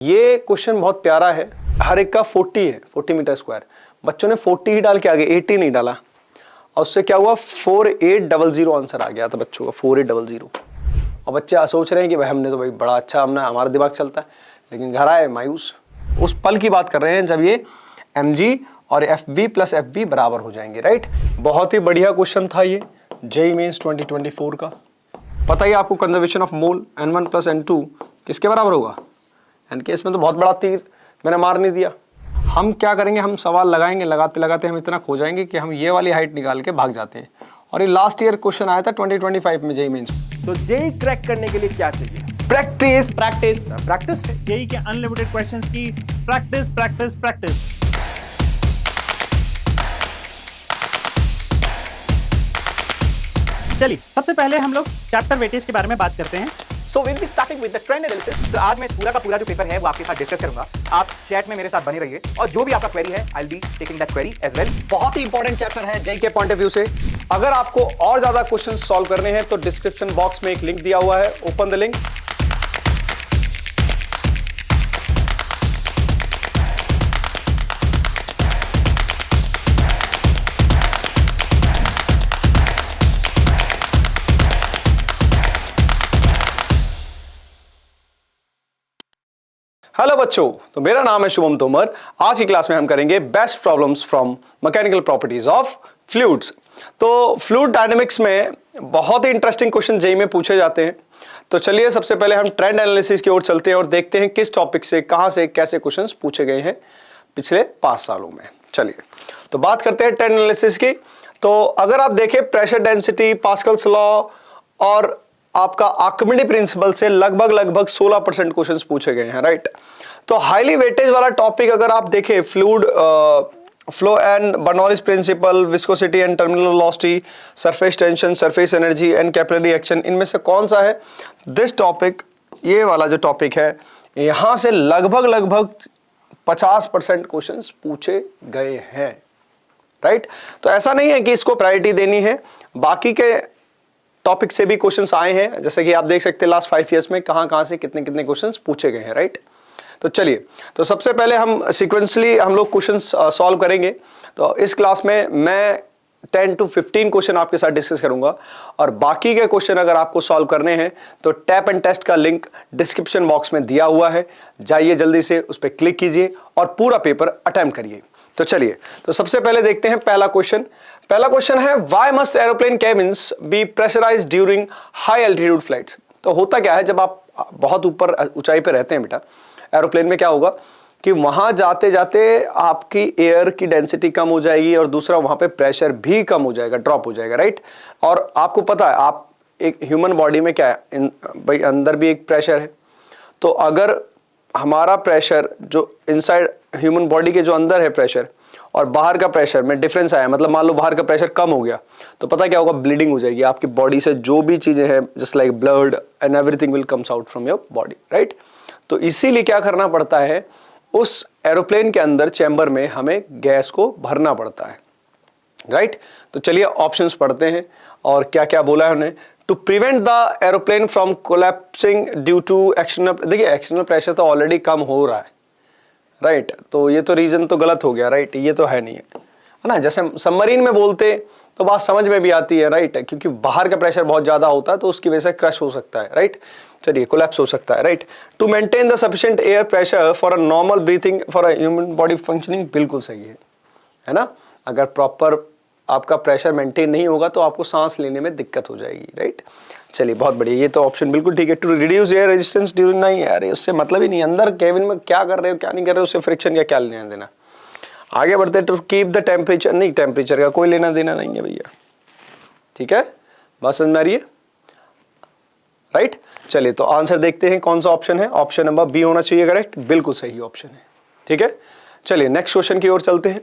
ये क्वेश्चन बहुत प्यारा है, हर एक का 40 है, 40 मीटर स्क्वायर। बच्चों ने 40 ही डाल के आगे 80 नहीं डाला और उससे क्या हुआ 4800 आंसर आ गया था बच्चों का, 4800। और बच्चे सोच रहे हैं कि भाई हमने तो भाई बड़ा अच्छा, हमने हमारा दिमाग चलता है, लेकिन घर आए मायूस। उस पल की बात कर रहे हैं जब ये mg और fv प्लस fb बराबर हो जाएंगे, राइट। बहुत ही बढ़िया क्वेश्चन था ये जेईई मेंस 2024 का। पता ही आपको conservation of mole n1 plus n2 किसके बराबर होगा। एन केस में तो बहुत बड़ा तीर मैंने मार नहीं दिया। हम क्या करेंगे, हम सवाल लगाएंगे, लगाते लगाते हम इतना खो जाएंगे कि हम ये वाली हाइट निकाल के भाग जाते हैं। और ये लास्ट ईयर क्वेश्चन आया था 2025 में जेईई मेंस। तो जेईई क्रैक करने के लिए क्या चाहिए? Practice practice practice. जेईई के अनलिमिटेड क्वेश्चंस की प्रैक्टिस प्रैक्टिस प्रैक्टिस। चलिए सबसे पहले हम लोग चैप्टर वेटेज के बारे में बात करते हैं। So will be starting with the trend analysis. तो आज मैं पूरा का पूरा जो पेपर है वो आपके साथ डिस्कस करूंगा। आप चैट में मेरे साथ बने रहिए और जो भी आपका क्वेरी है I will be taking that query as well. बहुत ही इंपॉर्टेंट चैप्टर है जेईई के पॉइंट ऑफ व्यू से। अगर आपको और ज्यादा क्वेश्चन सॉल्व करने हैं तो डिस्क्रिप्शन बॉक्स में एक लिंक दिया हुआ है, ओपन द लिंक। हेलो बच्चों, तो मेरा नाम है शुभम तोमर। आज की क्लास में हम करेंगे best problems from mechanical properties of fluids. तो फ्लूइड डायनेमिक्स में बहुत ही इंटरेस्टिंग क्वेश्चन जेईई में पूछे जाते हैं। तो चलिए सबसे पहले हम ट्रेंड एनालिसिस की ओर चलते हैं और देखते हैं किस टॉपिक से, कहां से, कैसे क्वेश्चंस पूछे गए हैं पिछले 5 सालों में। चलिए तो बात करते हैं ट्रेंड एनालिसिस की। तो अगर आप देखें प्रेशर डेंसिटी, पास्कल्स लॉ और आपका आर्किमिडीज प्रिंसिपल से लगभग 16% क्वेश्चंस पूछे गए हैं, राइट। तो हाईली वेटेज वाला टॉपिक अगर आप देखें fluid flow and Bernoulli's principle, viscosity and terminal velocity, surface tension, surface energy and capillary action, इनमें से कौन सा है दिस टॉपिक, ये वाला जो टॉपिक है यहां से लगभग 50% क्वेश्चंस पूछे गए हैं, राइट। तो ऐसा नहीं है कि इसको प्रायोरिटी देनी है, बाकी के टॉपिक से भी क्वेश्चंस आए हैं। जैसे कि आप देख सकते हैं लास्ट 5 इयर्स में कहां से कितने क्वेश्चंस पूछे गए हैं, राइट। तो चलिए तो सबसे पहले हम सीक्वेंसली हम लोग क्वेश्चंस सॉल्व करेंगे। तो इस क्लास में मैं 10 to 15 क्वेश्चन आपके साथ डिस्कस करूंगा और बाकी के क्वेश्चन अगर आपको सॉल्व करने हैं तो टैप एंड टेस्ट का लिंक डिस्क्रिप्शन बॉक्स में दिया हुआ है, जाइए जल्दी से उस पर क्लिक कीजिए और पूरा पेपर अटेम्प्ट करिए। तो चलिए तो सबसे पहले देखते हैं पहला क्वेश्चन है why must aeroplane cabins be pressurised during high altitude flights. तो होता क्या है, जब आप बहुत ऊपर ऊंचाई पे रहते हैं बेटा, एरोप्लेन में क्या होगा कि वहां जाते जाते आपकी एयर की डेंसिटी कम हो जाएगी और दूसरा वहां पे प्रेशर भी कम हो जाएगा, ड्रॉप हो जाएगा, राइट। और आपको पता है आप एक ह्यूमन बॉडी में क्या है भाई, अंदर भी एक प्रेशर है। तो अगर हमारा प्रेशर जो इनसाइड ह्यूमन बॉडी के जो अंदर है प्रेशर और बाहर का प्रेशर में डिफरेंस आया, मतलब मान लो बाहर का प्रेशर कम हो गया तो पता क्या होगा, ब्लीडिंग हो जाएगी आपकी बॉडी से, जो भी चीजें हैं just like blood and everything will comes out from your body, right. तो इसीलिए क्या करना पड़ता है, उस एरोप्लेन के अंदर चैम्बर में हमें गैस को भरना पड़ता है, राइट। तो चलिए ऑप्शंस पढ़ते हैं और क्या क्या बोला है उन्हें। To prevent the aeroplane from collapsing due to external, देखिए एक्सटर्नल प्रेशर तो ऑलरेडी कम हो रहा है, राइट। तो ये तो रीजन तो गलत हो गया, राइट, ये तो है नहीं है ना। जैसे सबमरीन में बोलते तो बात समझ में भी आती है, राइट, क्योंकि बाहर का प्रेशर बहुत ज्यादा होता है तो उसकी वजह से क्रश हो सकता है, राइट। चलिए कोलैप्स हो सकता है, right. To maintain the sufficient air pressure for a normal breathing for a human body functioning, बिल्कुल सही है ना। अगर प्रॉपर आपका प्रेशर मेंटेन नहीं होगा तो आपको सांस लेने में दिक्कत हो जाएगी, राइट। चलिए बहुत बढ़िया, ये तो ऑप्शन बिल्कुल ठीक है। To reduce air resistance during, नहीं यार उससे मतलब ही नहीं, अंदर केबिन में क्या कर रहे हो क्या नहीं कर रहे हो उससे फ्रिक्शन का क्या लेना देना। आगे बढ़ते, टू कीप द टेम्परेचर, नहीं टेम्परेचर का कोई लेना देना नहीं है भैया, ठीक है, बात समझ में आ रही है, राइट। चलिए तो आंसर देखते हैं कौन सा ऑप्शन है, ऑप्शन नंबर बी होना चाहिए करेक्ट, बिल्कुल सही ऑप्शन है, ठीक है। चलिए नेक्स्ट क्वेश्चन की ओर चलते हैं।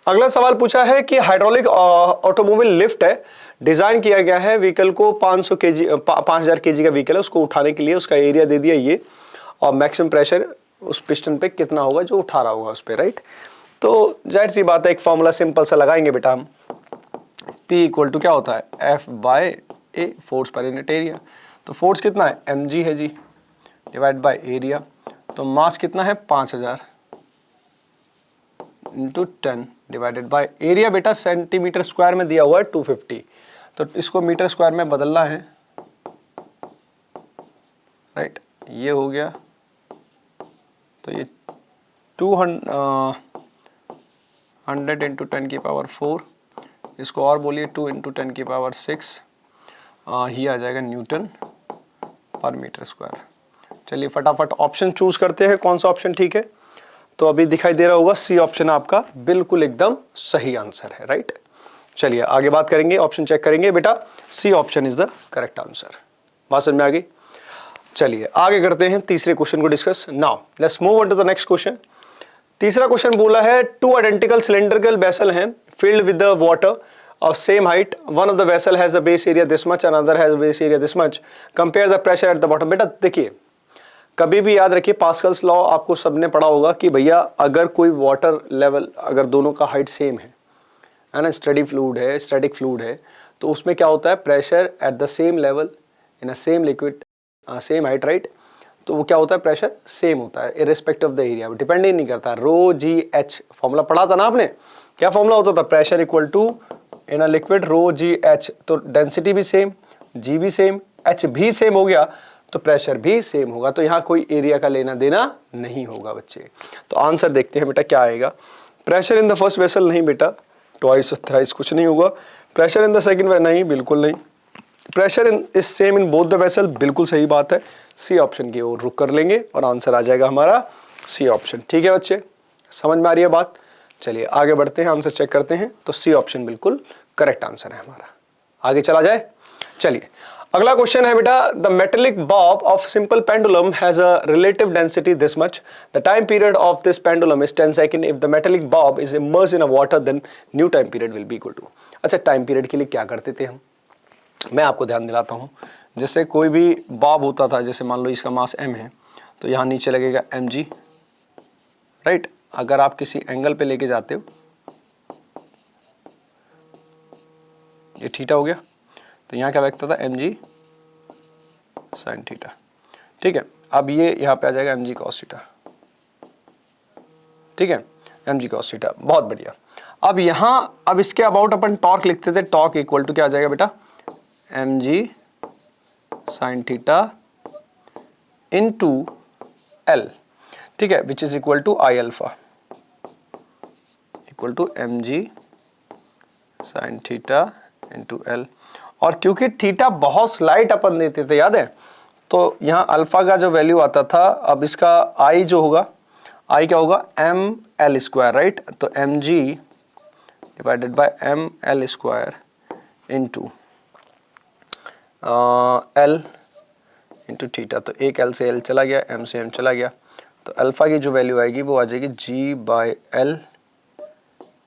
अगला सवाल पूछा है कि हाइड्रोलिक ऑटोमोबाइल लिफ्ट है, डिजाइन किया गया है व्हीकल को 500 केजी 5000 केजी का व्हीकल है, उसको उठाने के लिए उसका एरिया दे दिया ये, और मैक्सिमम प्रेशर उस पिस्टन पे कितना होगा जो उठा रहा होगा उस पर, राइट। तो जाहिर सी बात है एक फॉर्मूला सिंपल सा लगाएंगे बेटा हम, P इक्वल टू क्या होता है F/A, force per unit area. तो फोर्स कितना है mg है जी, डिवाइड बाय एरिया। तो मास कितना है 5000 इंटू 10 डिवाइडेड बाय एरिया बेटा सेंटीमीटर स्क्वायर में दिया हुआ है 250, तो इसको मीटर स्क्वायर में बदलना है, राइट। ये हो गया, तो ये 100 इंटू 10 की पावर 4, इसको और बोलिए 2 इंटू 10 की पावर 6, ये आ जाएगा न्यूटन पर मीटर स्क्वायर। चलिए फटाफट ऑप्शन चूज करते हैं, कौन सा ऑप्शन ठीक है। तो अभी दिखाई दे रहा होगा सी ऑप्शन आपका बिल्कुल एकदम सही आंसर है, राइट। चलिए आगे बात करेंगे, ऑप्शन चेक करेंगे बेटा, C option is the correct answer. बात समझ में आ गई। चलिए आगे करते हैं तीसरे क्वेश्चन को discuss. Now let's move on to the next question. तीसरा क्वेश्चन बोला है, टू आइडेंटिकल सिलेंड्रिकल वेसल हैं filled with the water of same height, one of the vessel has a base area this much, another has a base area this much, compare the pressure at the bottom। बेटा देखिए, कभी भी याद रखिए Pascal's law आपको सबने पढ़ा होगा कि भैया अगर कोई वाटर लेवल, अगर दोनों का हाइट सेम है ना, स्टडी फ्लूइड है, स्टैटिक फ्लूइड है, तो उसमें क्या होता है, pressure at the same level in a same liquid same height, right. तो वो क्या होता है, प्रेशर सेम होता है irrespective of the area, depend ही नहीं करता। रो जी एच फॉर्मूला पढ़ा था ना आपने, क्या फॉर्मूला होता था, pressure equal to in a liquid rho G H, तो डेंसिटी भी सेम, जी भी सेम, एच भी सेम हो गया तो प्रेशर भी सेम होगा। तो यहाँ कोई एरिया का लेना देना नहीं होगा बच्चे। तो आंसर देखते हैं बेटा क्या आएगा। Pressure in the first vessel नहीं बेटा, ट्वाइस थ्राइस कुछ नहीं होगा। प्रेशर इन द सेकंड नहीं, बिल्कुल नहीं। Pressure in is same in both the vessel, बिल्कुल सही बात है। सी ऑप्शन की ओर रुक कर लेंगे और आंसर आ जाएगा हमारा सी ऑप्शन। ठीक है बच्चे, समझ में आ रही है बात। चलिए आगे बढ़ते हैं, आंसर चेक करते हैं। तो सी ऑप्शन बिल्कुल करेक्ट आंसर है हमारा। आगे चला जाए। चलिए अगला क्वेश्चन है बेटा, the metallic bob of simple pendulum has a relative density this much, the time period of this pendulum is 10 second, if the metallic bob is immersed in a water then new time period will be equal to. अच्छा, time period के लिए क्या करते थे हम, मैं आपको ध्यान दिलाता हूँ। जैसे कोई भी बॉब होता था, जैसे मान लो इसका मास m है, तो यहाँ नीचे लगेगा mg, राइट। अगर आप किसी एंगल पे लेके जाते हो, ये थीटा हो गया, तो यहाँ क्या लगता था mg sin थीटा, ठीक है। अब ये यहाँ पे आ जाएगा mg cos थीटा, ठीक है, mg cos थीटा, बहुत बढ़िया। अब यहाँ, अब इसके अबाउट अपन टॉर्क लिखते थे, टॉर्क इक्वल टू क्या आ जाएगा बेटा, mg sin theta into l, ठीक है, which is equal to I alpha equal to mg sin theta into l। और क्योंकि थीटा बहुत स्लाइट अपन देते थे, याद है, तो यहाँ अल्फा का जो वैल्यू आता था, अब इसका आई जो होगा, आई क्या होगा, एम एल स्क्वायर, राइट। तो mg divided by M L square into l into theta. तो एक l से l चला गया, m से m चला गया, तो अल्फा की जो वैल्यू आएगी वो आ जाएगी g by L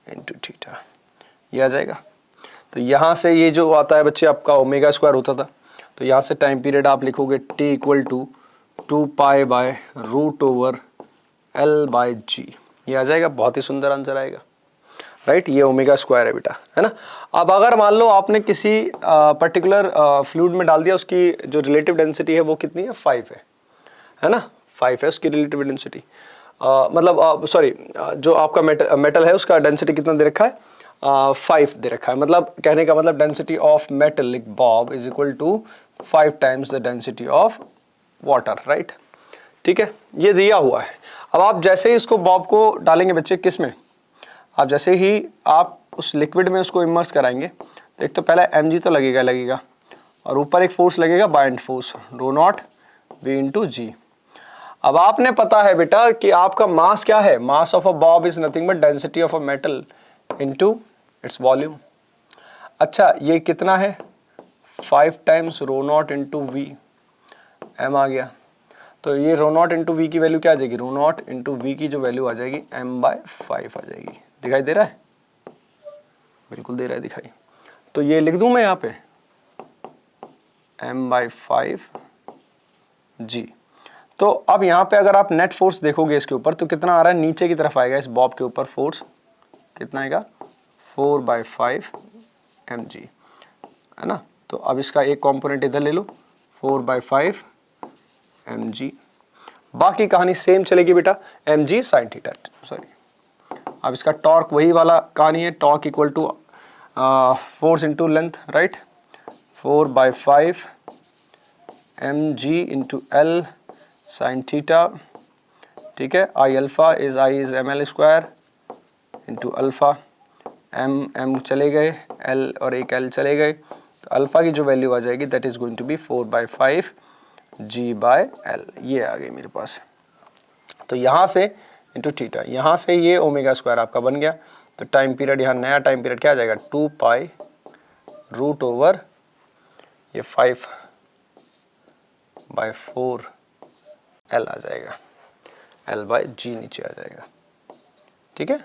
into theta, ये आ जाएगा। तो यहाँ से ये जो आता है बच्चे आपका ओमेगा स्क्वायर होता था, तो यहाँ से टाइम पीरियड आप लिखोगे t equal to 2 by root over l by g, ये आ जाएगा। बहुत ही सुंदर आंसर आएगा, राइट। ये ओमेगा स्क्वायर है बेटा, है ना। अब अगर मान लो आपने किसी पर्टिकुलर फ्लूइड में डाल दिया, उसकी जो रिलेटिव डेंसिटी है वो कितनी है, 5 है ना, 5 है उसकी रिलेटिव डेंसिटी। मतलब सॉरी, जो आपका मेटल है उसका डेंसिटी कितना दे रखा है, 5 दे रखा है। मतलब कहने का मतलब density of metallic bob is equal to 5 times the density of water, right. ठीक है, ये दिया हुआ है। अब आप जैसे ही इसको बॉब को डालेंगे बच्चे, किस में, आप जैसे ही आप उस लिक्विड में उसको इमर्स कराएंगे, तो एक तो पहला mg तो लगेगा, और ऊपर एक फोर्स लगेगा, buoyant force, rho not v into G. अब आपने पता है बेटा कि आपका मास क्या है, mass of a bob is nothing but density of a metal into its volume. अच्छा, ये कितना है, 5 times rho not into V, M आ गया। तो ये रो नॉट इंटू वी की वैल्यू क्या आ जाएगी, रो नॉट इंटू वी की जो वैल्यू आ जाएगी m/5 आ जाएगी। दिखाई दे रहा है, बिल्कुल दे रहा है दिखाई। तो ये लिख दूं मैं यहाँ पे m/5 g। तो अब यहाँ पे अगर आप नेट फोर्स देखोगे इसके ऊपर, तो कितना आ रहा है, नीचे की तरफ आएगा इस बॉब के ऊपर फोर्स, कितना आएगा, 4/5 mg, है ना। तो अब इसका एक कंपोनेंट इधर ले लो, 4/5 mg। बाकी कहानी सेम चलेगी बेटा, mg sin थीटा। सॉरी, अब इसका टॉर्क वही वाला कहानी है, torque equal to force into length, right, 4/5 mg into L sine theta, ठीक है। I alpha is ml square into alpha, m चले गए, l और एक l चले गए, तो अल्फा की जो वैल्यू आ जाएगी that is going to be 4/5 g/l, ये आ गई मेरे पास। तो यहाँ से इंटू थीटा, यहाँ से ये ओमेगा स्क्वायर आपका बन गया, तो टाइम पीरियड, यहाँ नया टाइम पीरियड क्या आ जाएगा, 2 रूट ओवर ये 5/4 l आ जाएगा, l/g नीचे आ जाएगा, ठीक है।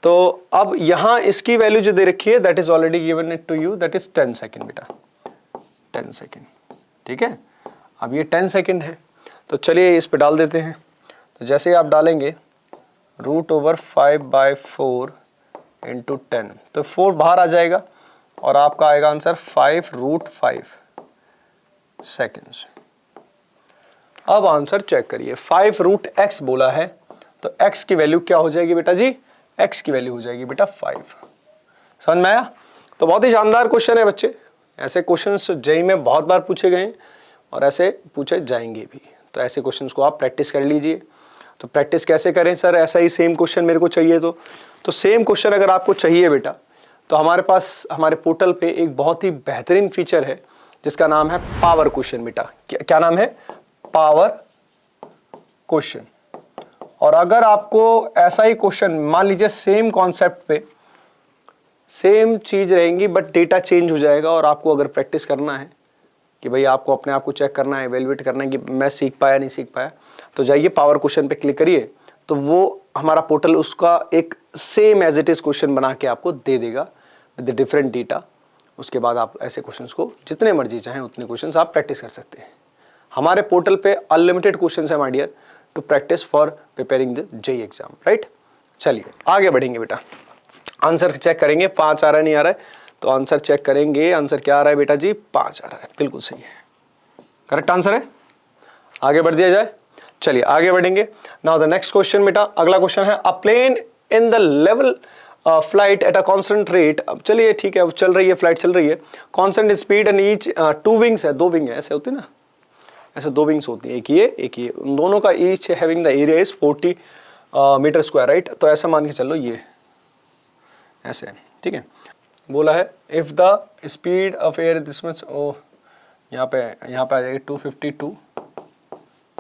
तो अब यहाँ इसकी वैल्यू जो दे रखी है that is already given it to you, that is 10 second बेटा, 10 सेकेंड, ठीक है। अब ये 10 सेकेंड है, तो चलिए इस पे डाल देते हैं। तो जैसे आप डालेंगे रूट ओवर 5/4 इंटू 10, तो 4 बाहर आ जाएगा और आपका आएगा आंसर 5√5 सेकेंड्स। अब आंसर चेक करिए, 5√x बोला है, तो x की वैल्यू क्या हो जाएगी बेटा जी, x की वैल्यू हो जाएगी बेटा 5। समझ में आया? तो बहुत ही शानदार क्वेश्चन है बच्चे, ऐसे क्वेश्चंस जेईई में बहुत बार पूछे गए हैं और ऐसे पूछे जाएंगे भी, तो ऐसे क्वेश्चंस को आप प्रैक्टिस कर लीजिए। तो प्रैक्टिस कैसे करें सर, ऐसा ही सेम क्वेश्चन मेरे को चाहिए, तो सेम क्वेश्चन अगर आपको चाहिए बेटा, तो हमारे पास हमारे पोर्टल पे एक बहुत ही बेहतरीन फीचर है जिसका नाम है पावर क्वेश्चन बेटा। क्या नाम है, पावर क्वेश्चन। और अगर आपको ऐसा ही क्वेश्चन, मान लीजिए सेम कॉन्सेप्ट पे सेम चीज रहेंगी बट डेटा चेंज हो जाएगा, और आपको अगर प्रैक्टिस करना है कि भाई आपको अपने आप को चेक करना है, एवेल्युएट करना है कि मैं सीख पाया नहीं सीख पाया, तो जाइए पावर क्वेश्चन पे क्लिक करिए, तो वो हमारा पोर्टल उसका एक same as it is question बना के आपको दे देगा विद डिफरेंट डेटा। उसके बाद आप ऐसे क्वेश्चंस को जितने मर्जी चाहें उतने क्वेश्चंस आप प्रैक्टिस कर सकते हैं। हमारे पोर्टल पे अनलिमिटेड क्वेश्चंस है my dear to practice for preparing the JEE exam, right. चलिए आगे बढ़ेंगे बेटा, आंसर चेक करेंगे, 5 आ रहा है नहीं आ रहा है, तो आंसर चेक करेंगे। आंसर क्या आ रहा है बेटा जी, 5 आ रहा है, बिल्कुल सही है, करेक्ट आंसर है। आगे बढ़ दिया जाए, चलिए आगे बढ़ेंगे। नाउ द नेक्स्ट क्वेश्चन बेटा, अगला क्वेश्चन है, a plane in the level flight at a constant rate. अब चलिए ठीक है, अब चल रही है, फ्लाइट चल रही है, constant speed and each 2 wings है, 2 विंग है, ऐसे होती है ना, ऐसे 2 विंग्स होती है, एक ये, उन दोनों का each having the area is 40 metre square, right. तो ऐसा मान के चलो, ये ऐसे है, ठीक है। बोला है if the speed of air this much, ओ यहाँ पे आ जाएगी 252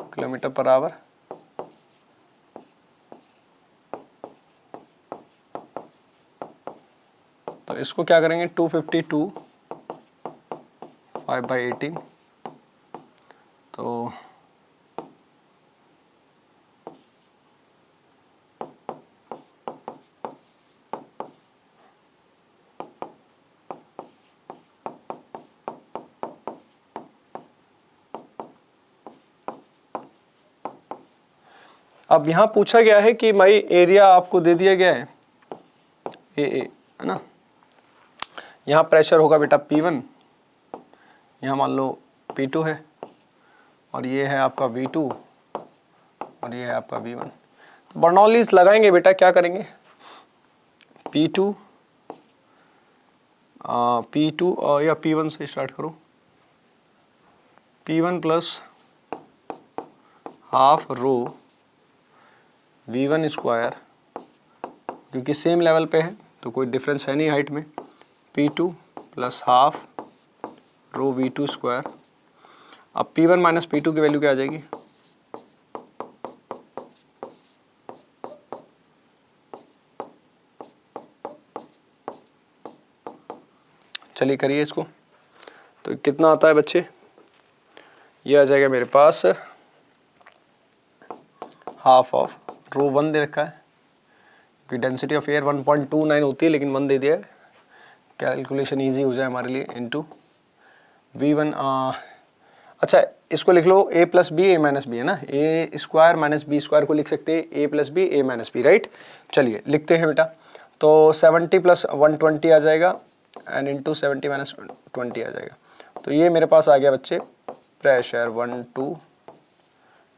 किलोमीटर पर आवर, तो इसको क्या करेंगे, 252 5/18, तो अब यहाँ पूछा गया है कि भाई एरिया आपको दे दिया गया है ए है ना, यहाँ प्रेशर होगा बेटा P1, यहाँ मान लो P2 है, और ये है आपका V2 और ये है आपका V1। तो बर्नौलीज लगाएंगे बेटा, क्या करेंगे, P2 या P1 से स्टार्ट करो, P1 plus half rho V1 square, क्योंकि सेम लेवल पे है तो कोई डिफरेंस है नहीं हाइट में, P2 plus half rho V2 square. अब P1 माइनस P2 की वैल्यू क्या आ जाएगी, चलिए करिए इसको, तो कितना आता है बच्चे, ये आ जाएगा मेरे पास हाफ ऑफ रो 1 दे रखा है, क्योंकि डेंसिटी ऑफ एयर 1.29 होती है, लेकिन 1 दे दिया है, कैलकुलेशन इजी हो जाए हमारे लिए, इनटू V1। अच्छा इसको लिख लो A plus B A minus B है ना, A square minus B square को लिख सकते हैं A plus B A minus B, right. चलिए लिखते हैं बेटा, तो 70 प्लस 120 आ जाएगा एंड इंटू 70 माइनस 20 आ जाएगा। तो ये मेरे पास आ गया बच्चे प्रेशर 1 2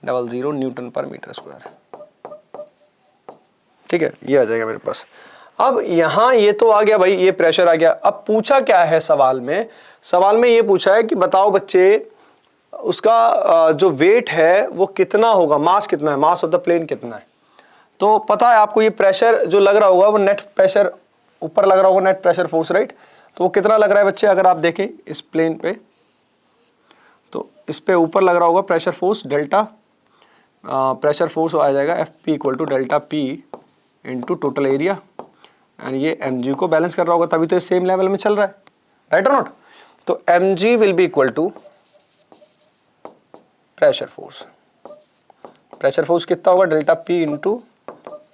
00 न्यूटन पर मीटर स्क्वायर। ठीक है, ये आ जाएगा मेरे पास। अब यहां ये तो आ गया भाई, ये प्रेशर आ गया। अब पूछा क्या है सवाल में, सवाल में ये पूछा है कि बताओ बच्चे उसका जो वेट है वो कितना होगा, मास कितना है, मास ऑफ द प्लेन कितना है। तो पता है आपको ये प्रेशर जो लग रहा होगा वो नेट प्रेशर ऊपर लग रहा होगा, नेट प्रेशर फोर्स, राइट। तो वो कितना लग रहा है बच्चे, अगर आप देखें इस प्लेन पे, तो इस पे ऊपर लग रहा होगा pressure force delta, pressure force आ जाएगा F P equal to delta P into total area, and ये एम जी को बैलेंस कर रहा होगा, तभी तो ये सेम लेवल में चल रहा है, राइट और नॉट। तो M G will be equal to pressure force, pressure force कितना होगा, डेल्टा पी इंटू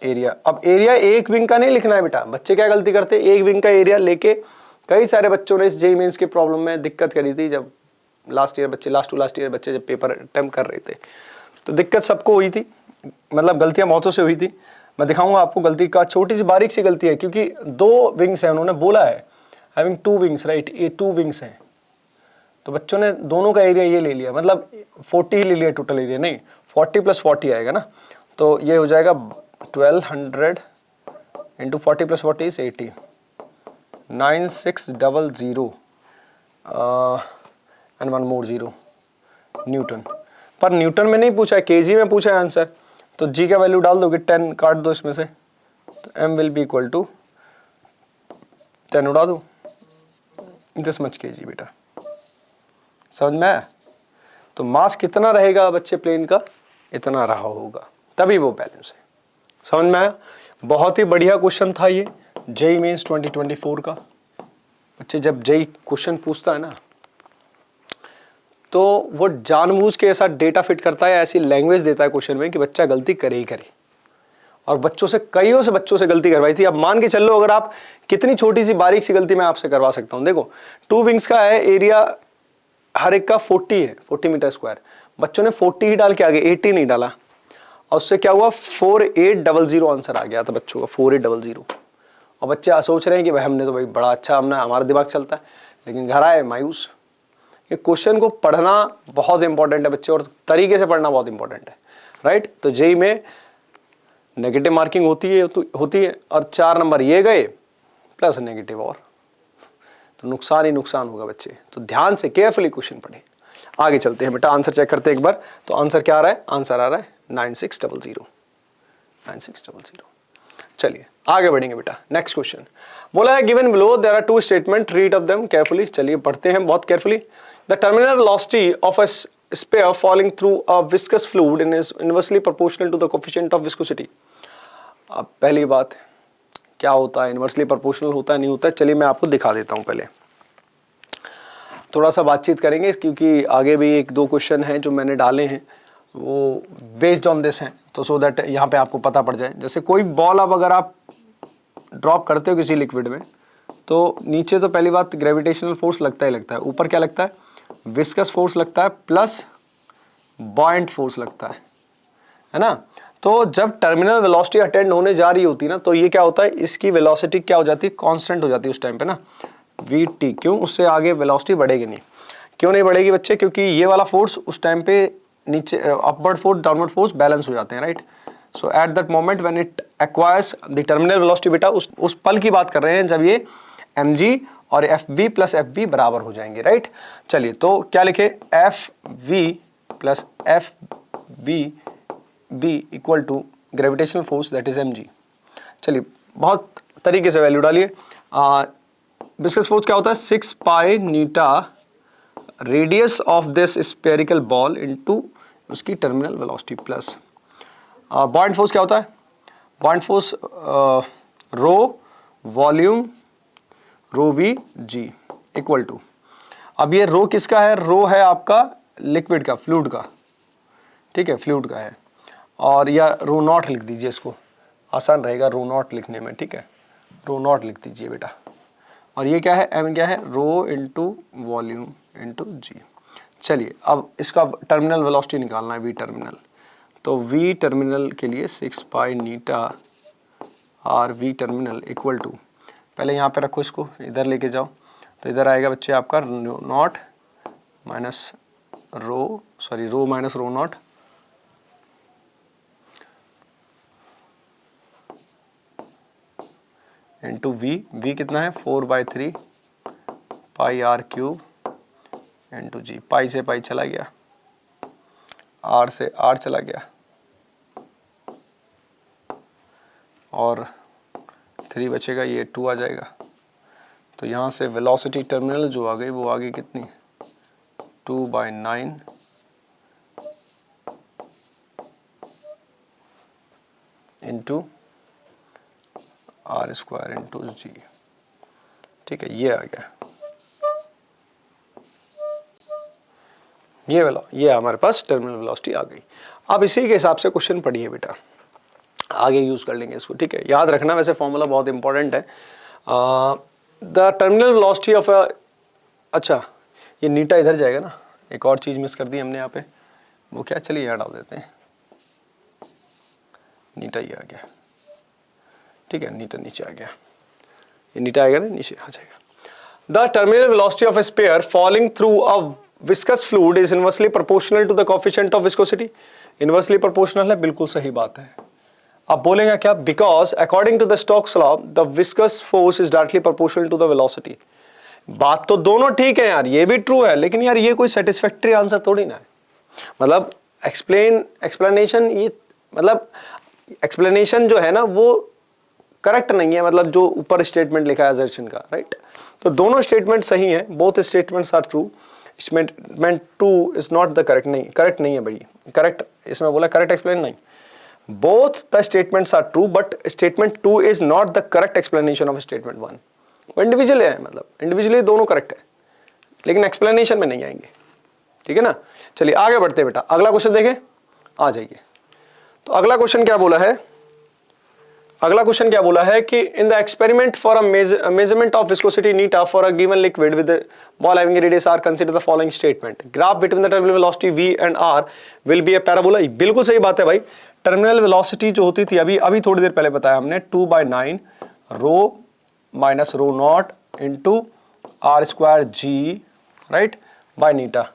एरिया। अब एरिया एक विंग का नहीं लिखना है बेटा, बच्चे क्या गलती करते हैं, एक विंग का एरिया लेके, कई सारे बच्चों ने इस जेईई मेंस के प्रॉब्लम में दिक्कत करी थी जब लास्ट ईयर बच्चे जब पेपर अटेम्प्ट कर रहे थे, तो दिक्कत सबको हुई थी, मतलब गलतियां बहुतों से हुई थी। मैं दिखाऊंगा आपको गलती का, छोटी सी बारीक सी गलती है, क्योंकि 2 विंग्स हैं, उन्होंने बोला है हैविंग 2 विंग्स, राइट, ये 2 विंग्स हैं, तो बच्चों ने दोनों का एरिया ये ले लिया, मतलब 40 ही ले लिया टोटल एरिया, नहीं 40 + 40 आएगा ना, तो ये हो जाएगा 1200 into 40 + 40 is 80, 9600 and 1 more 0 Newton. पर न्यूटन में नहीं पूछा है, केजी में पूछा है आंसर, तो जी का वैल्यू डाल दोगे, 10 काट दो इसमें से, तो M will be equal to 10 उड़ा दो, दिस मच केजी बेटा, समझ में आया। तो मास कितना रहेगा बच्चे प्लेन का, इतना रहा होगा, तभी वो बैलेंस है, समझ में आया। बहुत ही बढ़िया क्वेश्चन था ये जेईई मेंस 2024 का। बच्चे जब जेईई क्वेश्चन पूछता है ना, तो वो जानबूझ के ऐसा डेटा फिट करता है, ऐसी लैंग्वेज देता है क्वेश्चन में कि बच्चा गलती करे ही करे, और बच्चों से कईयों से बच्चों से गलती करवाई थी। अब मान के चल लो, अगर आप कितनी छोटी सी बारीक सी गलती मैं आपसे करवा सकता हूँ। देखो 2 विंग्स का है, एरिया हर एक का 40 है, 40 मीटर स्क्वायर, बच्चों ने 40 ही डाल के आगे 80 नहीं डाला, और उससे क्या हुआ 4800 आंसर आ गया था बच्चों का, 4800। और बच्चे सोच रहे हैं कि भाई हमने तो भाई बड़ा अच्छा, हमने हमारा दिमाग चलता है, लेकिन घर आए मायूस। ये क्वेश्चन को पढ़ना बहुत इंपॉर्टेंट है बच्चे, और तरीके से पढ़ना बहुत इंपॉर्टेंट है, राइट। तो जेईई में नेगेटिव मार्किंग होती है, और 4 नंबर ये गए प्लस नेगेटिव, और तो नुकसान ही नुकसान होगा बच्चे। तो ध्यान से केयरफुली क्वेश्चन पढ़ें। आगे चलते हैं बेटा, आंसर चेक करते हैं एक बार। तो आंसर क्या आ रहा है, आंसर आ रहा है 9600, 9600। चलिए आगे बढ़ेंगे बेटा। नेक्स्ट क्वेश्चन बोला है given below there are 2 statement, read of them carefully. चलिए पढ़ते हैं बहुत carefully. The terminal velocity of a sphere falling through a viscous fluid is inversely proportional to the coefficient of viscosity. अब पहली बात, क्या होता है, इनवर्सली प्रोपोर्शनल होता है नहीं होता है, चलिए मैं आपको दिखा देता हूं। पहले थोड़ा सा बातचीत करेंगे, क्योंकि आगे भी 1-2 क्वेश्चन हैं जो मैंने डाले हैं, वो बेस्ड ऑन दिस हैं, तो सो दैट यहाँ पे आपको पता पड़ जाए। जैसे कोई बॉल अब अगर आप ड्रॉप करते हो किसी लिक्विड में, तो नीचे तो पहली बात ग्रेविटेशनल फोर्स लगता ही लगता है, ऊपर क्या लगता है, विस्कस फोर्स लगता है, प्लस बॉयंट फोर्स लगता है ना। तो जब टर्मिनल वेलोसिटी अटेंड होने जा रही होती है ना, तो ये क्या होता है, इसकी वेलोसिटी क्या हो जाती है, कांस्टेंट हो जाती है उस टाइम पे ना, वी.टी। क्यों, उससे आगे वेलोसिटी बढ़ेगी नहीं। क्यों नहीं बढ़ेगी बच्चे, क्योंकि ये वाला फोर्स उस टाइम पे नीचे, upward force downward force balance हो जाते हैं, right. So at that moment when it acquires the terminal velocity, बेटा उस पल की बात कर रहे हैं जब ये mg और fv प्लस fb बराबर हो जाएंगे, राइट। चलिए तो क्या लिखे, fv plus fb equal to gravitational force that is mg। चलिए बहुत तरीके से वैल्यू डालिए। विस्कस फोर्स क्या होता है, 6 पाई न्यूटा radius of this spherical ball into उसकी terminal velocity plus buoyant force क्या होता है, buoyant force rho volume rho V G equal to, अब ये रो किसका है, रो है आपका लिक्विड का, फ्लूइड का, ठीक है, फ्लूइड का है। और या रो नॉट लिख दीजिए, इसको आसान रहेगा रो नॉट लिखने में, ठीक है, रो नॉट लिख दीजिए बेटा। और ये क्या है, एम क्या है, rho into volume into G. चलिए अब इसका टर्मिनल वेलोसिटी निकालना है, वी टर्मिनल। तो वी टर्मिनल के लिए 6 pi eta R V terminal equal to, पहले यहाँ पे रखो, इसको इधर लेके जाओ, तो इधर आएगा बच्चे आपका naught minus rho, sorry rho minus rho not into V कितना है 4/3 pi are cube into G. Pi से पाई चला गया, आर से आर चला गया, और 3 बचेगा, ये 2 आ जाएगा। तो यहाँ से वेलोसिटी टर्मिनल जो आ गई वो आ गई कितनी 2/9 इंटू आर स्क्वायर इंटू जी। ठीक है, ये आ गया, ये हमारे पास टर्मिनल वेलोसिटी आ गई। अब इसी के हिसाब से क्वेश्चन पढ़िए बेटा, आगे यूज कर लेंगे इसको। ठीक है, याद रखना, वैसे फॉर्मूला बहुत इंपॉर्टेंट है। द टर्मिनल वेलोसिटी ऑफ अच्छा ये नीटा इधर जाएगा ना, एक और चीज मिस कर दी हमने यहाँ पे, वो क्या, चलिए यहाँ डाल देते हैं, नीटा ये आ गया। ठीक है, नीटा नीचे आ गया, ये नीटा आएगा ना, नीचे आ जाएगा। The terminal velocity of a sphere falling through a viscous fluid is inversely proportional to the coefficient of viscosity. Inversely proportional है, बिल्कुल सही बात है। अब बोलेगा क्या, because according to the Stokes law the viscous force is directly proportional to the velocity. बात तो दोनों ठीक है यार, ये भी ट्रू है, लेकिन यार ये कोई सेटिस्फैक्टरी आंसर थोड़ी ना है। मतलब एक्सप्लेनेशन ये मतलब एक्सप्लेनेशन जो है ना वो करेक्ट नहीं है, मतलब जो ऊपर स्टेटमेंट लिखा है असर्शन का, राइट। तो दोनों स्टेटमेंट सही हैं, both statements are true. Statement 2 is not the correct, नहीं करेक्ट नहीं है भाई, करेक्ट इसमें बोला करेक्ट एक्सप्लेन नहीं। Both the statements are true but statement 2 is not the correct explanation of statement 1। वो इंडिविजुअली है, मतलब इंडिविजुअली दोनों करेक्ट है, लेकिन एक्सप्लेनेशन में नहीं आएंगे। ठीक है ना, चलिए आगे बढ़ते हैं बेटा, अगला क्वेश्चन देखें, आ जाइए। तो अगला क्वेश्चन क्या बोला है, अगला क्वेश्चन क्या बोला है कि in the experiment for a measurement of viscosity eta for a given liquid with ball having radius r consider the following statement. Graph between the terminal velocity v and r will be a parabola. बिल्कुल सही बात है भाई, terminal velocity जो होती थी अभी थोड़ी देर पहले बताया हमने 2/9 rho minus rho not into R square G, right, by eta,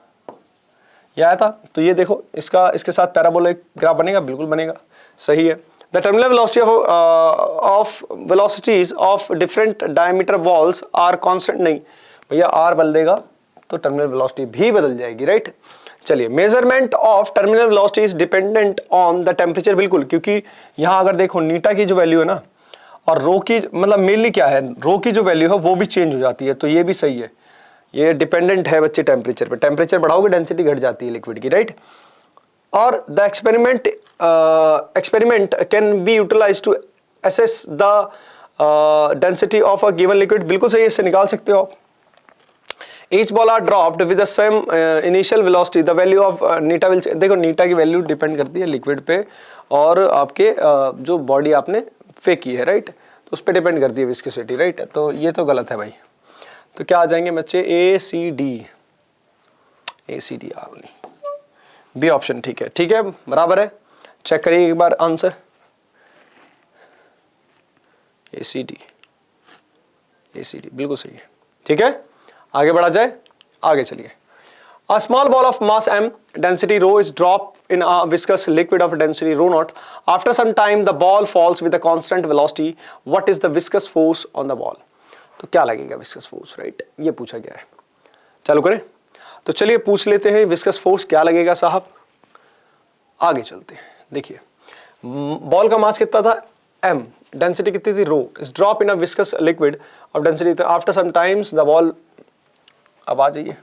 यह आया था। तो ये देखो इसके साथ पैराबोलिक ग्राफ बनेगा, बिल्कुल बनेगा, सही है। The terminal velocity of velocities of different diameter balls are constant, नहीं भैया आर बदल देगा तो टर्मिनल वेलोसिटी भी बदल जाएगी, राइट। चलिए, measurement of terminal velocity is dependent on the temperature, बिल्कुल, क्योंकि यहाँ अगर देखो नीटा की जो वैल्यू है ना और रो की, मतलब मेनली क्या है, रो की जो वैल्यू है वो भी चेंज हो जाती है, तो ये भी सही है, ये डिपेंडेंट है बच्चे टेम्परेचर पे। टेम्परेचर बढ़ाओगे डेंसिटी घट जाती है लिक्विड की, राइट। और the experiment can be utilise to assess the density of a given liquid, बिल्कुल सही है, इससे निकाल सकते हो। Each ball are dropped with the same initial velocity. The value of Neeta will, देखो नीटा की वैल्यू डिपेंड करती है लिक्विड पे और आपके जो बॉडी आपने फेंकी है, राइट, तो उस पर डिपेंड करती है विस्कोसिटी, राइट। तो ये तो गलत है भाई, तो क्या आ जाएंगे बच्चे, A C D or, B option ठीक है, ठीक है, बराबर है। चेक करिए एक बार आंसर, ए सी डी बिल्कुल सही है, ठीक है। आगे बढ़ा जाए, आगे चलिए। A small ball of mass m, density rho is dropped in a viscous liquid of density rho naught. After some time, the ball falls with a constant velocity. What is the viscous force on the ball? तो क्या लगेगा viscous force, right? ये पूछा गया है। चालू करें, तो चलिए पूछ लेते हैं viscous force क्या लगेगा साहब। आगे चलते हैं, देखिए बॉल का मास कितना था m, डेंसिटी कितनी थी rho, is drop in a viscous liquid of density after some times the ball, अब आ जाइए,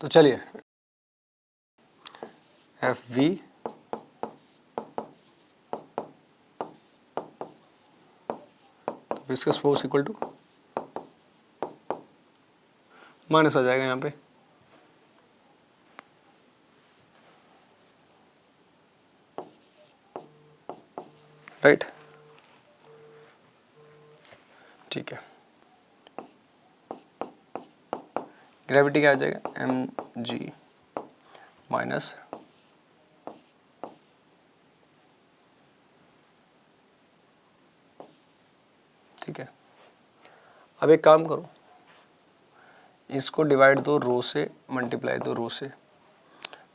तो चलिए F V viscous force equal to minus आ जाएगा यहाँ पे, राइट, ठीक है। ग्रेविटी क्या आ जाएगा, एम जी माइनस ठीक है। अब एक काम करो, इसको डिवाइड दो रो से, मल्टीप्लाई दो रो से,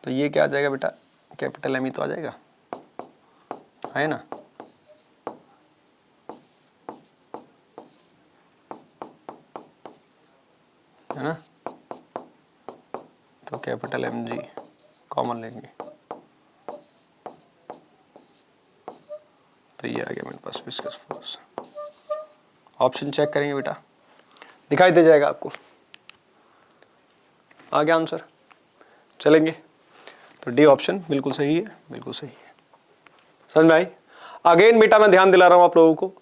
तो ये क्या आ जाएगा बेटा, कैपिटल एम ही तो आ जाएगा, है ना। है ना, तो कैपिटल एम जी कॉमन लेंगे, तो ये आ गया मेरे पास विस्कस फोर्स। ऑप्शन चेक करेंगे बेटा, दिखाई दे जाएगा आपको, आ गया आंसर। चलेंगे, तो डी ऑप्शन बिल्कुल सही है, बिल्कुल सही है। समझ में आई। अगेन बेटा मैं ध्यान दिला रहा हूं आप लोगों को,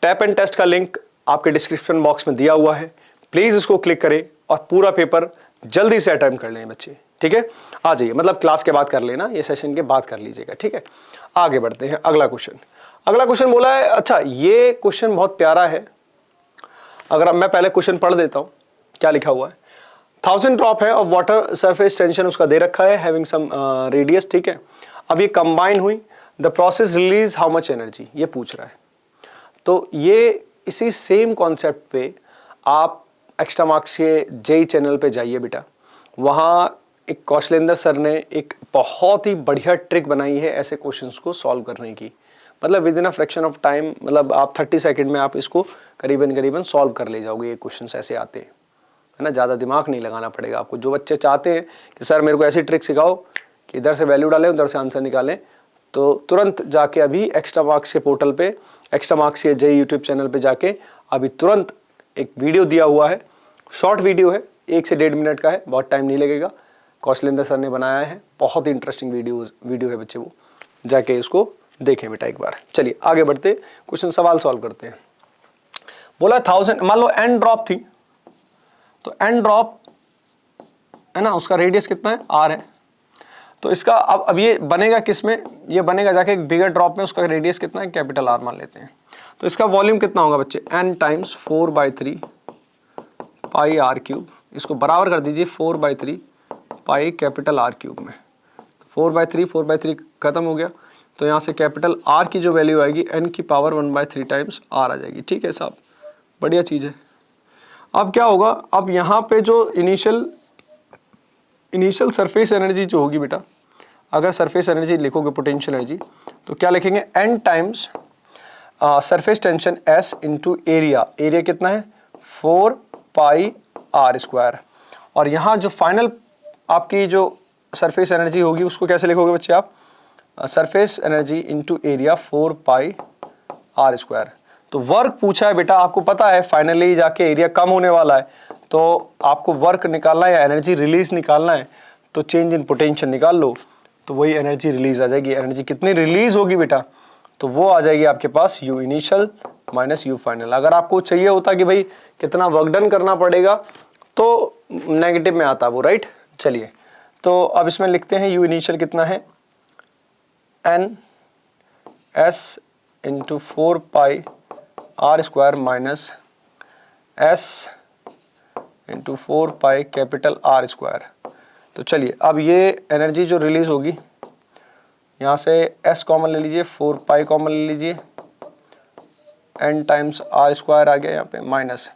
टैप एंड टेस्ट का लिंक आपके डिस्क्रिप्शन बॉक्स में दिया हुआ है, प्लीज इसको क्लिक करें और पूरा पेपर जल्दी से अटेम्प्ट कर लें बच्चे, ठीक है। आ जाइए, मतलब क्लास के बाद कर लेना, ये सेशन के बाद कर लीजिएगा, ठीक है। आगे बढ़ते हैं, अगला क्वेश्चन। अगला क्वेश्चन बोला है, अच्छा ये क्वेश्चन बहुत प्यारा है, अगर मैं पहले क्वेश्चन पढ़ देता हूं, क्या लिखा हुआ है। 1000 ड्रॉप है और वाटर सरफेस टेंशन उसका दे रखा है, हैविंग सम रेडियस, ठीक है। अब ये कंबाइन हुई, the process release how much energy, ये पूछ रहा है। तो ये इसी सेम कॉन्सेप्ट पे आप एक्स्ट्रा मार्क्स के जेई चैनल पे जाइए बेटा, वहाँ एक कौशलेंद्र सर ने एक बहुत ही बढ़िया ट्रिक बनाई है ऐसे क्वेश्चंस को सॉल्व करने की, मतलब with in a fraction of time, मतलब आप 30 सेकंड में आप इसको करीबन सॉल्व कर ले जाओगे। ये क्वेश्चंस ऐसे आते हैं, है ना, ज़्यादा दिमाग नहीं लगाना पड़ेगा आपको। जो बच्चे चाहते हैं कि सर मेरे को ऐसी ट्रिक सिखाओ कि इधर से वैल्यू डालें उधर से आंसर निकालें, तो तुरंत जाके अभी एक्स्ट्रा मार्क्स के पोर्टल पे, एक्स्ट्रा मार्क्स के जेई यूट्यूब चैनल पे जाके अभी तुरंत एक वीडियो दिया हुआ है, शॉर्ट वीडियो है, 1 से 1.5 मिनट का है, बहुत टाइम नहीं लगेगा, कौशलेंद्र सर ने बनाया है, बहुत ही इंटरेस्टिंग वीडियो है बच्चे, वो जाके इसको देखें बेटा एक बार। चलिए आगे बढ़ते, क्वेश्चन सवाल सॉल्व करते हैं। बोला 1000, मान लो एन ड्रॉप थी, तो एन ड्रॉप है ना, उसका रेडियस कितना है, आर है। तो इसका अब ये बनेगा किस में, ये बनेगा जाके एक बिगर ड्रॉप में, उसका रेडियस कितना है, कैपिटल आर मान लेते हैं। तो इसका वॉल्यूम कितना होगा बच्चे, n times 4/3 pi are cube, इसको बराबर कर दीजिए 4/3 पाई कैपिटल आर क्यूब में। 4/3 खत्म हो गया, तो यहाँ से कैपिटल आर की जो वैल्यू आएगी एन की पावर 1/3 टाइम्स आर आ जाएगी, ठीक है साहब, बढ़िया चीज़ है। अब क्या होगा, अब यहाँ पे जो इनिशियल सरफेस एनर्जी जो होगी बेटा, अगर सरफेस एनर्जी लिखोगे पोटेंशियल एनर्जी, तो क्या लिखेंगे, n times surface tension s into area, area कितना है 4 पाई आर स्क्वायर, और यहाँ जो फाइनल आपकी जो सरफेस एनर्जी होगी उसको कैसे लिखोगे बच्चे आप, surface energy into area 4 pi are square. तो वर्क पूछा है बेटा, आपको पता है फाइनली जाके एरिया कम होने वाला है, तो आपको वर्क निकालना है या एनर्जी रिलीज निकालना है, तो चेंज इन पोटेंशियल निकाल लो, तो वही एनर्जी रिलीज आ जाएगी। एनर्जी कितनी रिलीज होगी बेटा, तो वो आ जाएगी आपके पास U initial minus U final. अगर आपको चाहिए होता कि भाई कितना वर्क डन करना पड़ेगा, तो नेगेटिव में आता वो, राइट। चलिए, तो अब इसमें लिखते हैं यू इनिशियल कितना है, n s into 4 pi are square minus s into 4 pi capital R square. तो चलिए, अब ये एनर्जी जो रिलीज होगी, यहाँ से एस कॉमन ले लीजिए, 4 पाई कॉमन ले लीजिए, एन टाइम्स आर स्क्वायर आ गया यहाँ पे माइनस।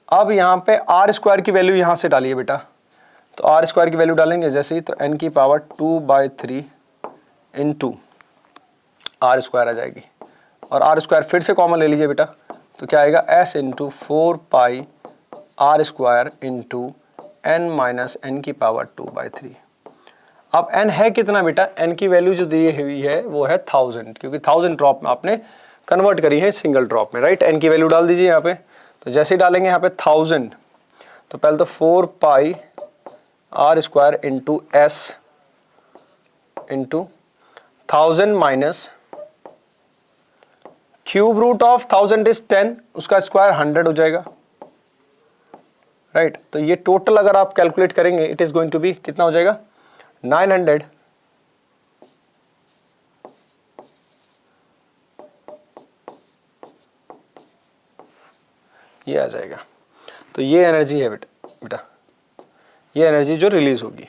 अब यहाँ पे आर स्क्वायर की वैल्यू यहाँ से डालिए बेटा, तो आर स्क्वायर की वैल्यू डालेंगे जैसे ही, तो एन की पावर 2/3 इंटू आर स्क्वायर आ जाएगी, और आर स्क्वायर फिर से कॉमन ले लीजिए बेटा, तो क्या आएगा, s into 4 pi are square into n minus n की पावर 2/3। अब एन है कितना बेटा, एन की वैल्यू जो दी हुई है वो है 1000, क्योंकि 1000 ड्रॉप में आपने कन्वर्ट करी है सिंगल ड्रॉप में, राइट। एन की वैल्यू डाल दीजिए यहाँ पे, तो जैसे ही डालेंगे यहाँ पे 1000, तो पहले तो 4 pi are square into S into 1000 minus cube root of 1000 is 10, उसका स्क्वायर 100 हो जाएगा, राइट। तो ये टोटल अगर आप कैलकुलेट करेंगे, it is going to be कितना हो जाएगा, 900 ये आ जाएगा। तो ये एनर्जी है बेटा, ये एनर्जी जो रिलीज होगी,